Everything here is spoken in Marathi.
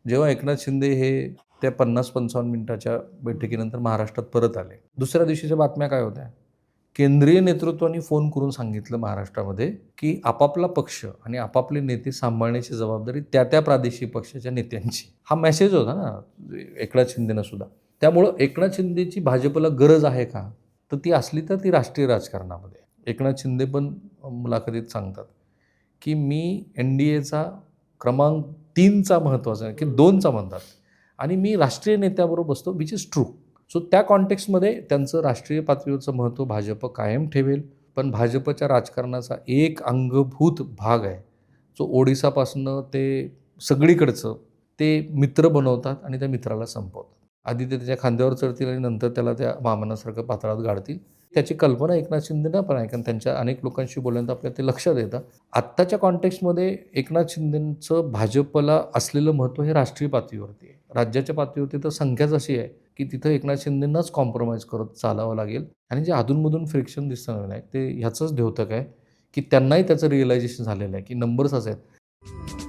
जेव्हा एकनाथ शिंदे हे त्या 50-55 मिनिटाच्या बैठकीनंतर महाराष्ट्रात परत आले. दुसऱ्या दिवशीच्या बातम्या काय होत्या? केंद्रीय नेतृत्वाने फोन करून सांगितलं महाराष्ट्रामध्ये, की आपापला पक्ष आणि आपापले नेते सांभाळण्याची जबाबदारी त्या प्रादेशिक पक्षाच्या नेत्यांची. हा मेसेज होता ना एकनाथ शिंदेना सुद्धा. त्यामुळं एकनाथ शिंदेची भाजपला गरज आहे का? तर ती असली तर ती राष्ट्रीय राजकारणामध्ये. एकनाथ शिंदे पण मुलाखतीत सांगतात, की मी एन-डी-एचा क्रमांक 3चा महत्त्वाचा आहे, की 2चा म्हणतात आणि मी राष्ट्रीय नेत्याबरोबर बसतो, विच इज ट्रू. सो त्या कॉन्टेक्स्टमध्ये त्यांचं राष्ट्रीय पातळीवरचं महत्त्व भाजप कायम ठेवेल. पण भाजपच्या राजकारणाचा एक अंगभूत भाग आहे, जो ओडिसापासनं ते सगळीकडचं ते मित्र बनवतात आणि त्या मित्राला संपवतात. आधी ते त्याच्या खांद्यावर चढतील आणि नंतर त्याला त्या वामनासारखं पाताळात गाडतील. त्याची कल्पना एकनाथ शिंदेना पण आहे, कारण त्यांच्या अनेक लोकांशी बोलल्यानंतर आपल्याला ते लक्षात येतं. आत्ताच्या कॉन्टेक्स्टमध्ये एकनाथ शिंदेंचं भाजपला असलेलं महत्त्व हे राष्ट्रीय पातळीवरती आहे. राज्याच्या पातळीवरती तर संख्याच अशी आहे, की तिथं एकनाथ शिंदेंनाच कॉम्प्रोमाईज करत चालावं लागेल आणि जे अधूनमधून फ्रिक्शन दिसतं नाही ते ह्याचंच द्योतक आहे, की त्यांनाही त्याचं रिअलायझेशन झालेलं आहे, की नंबर्स असे आहेत.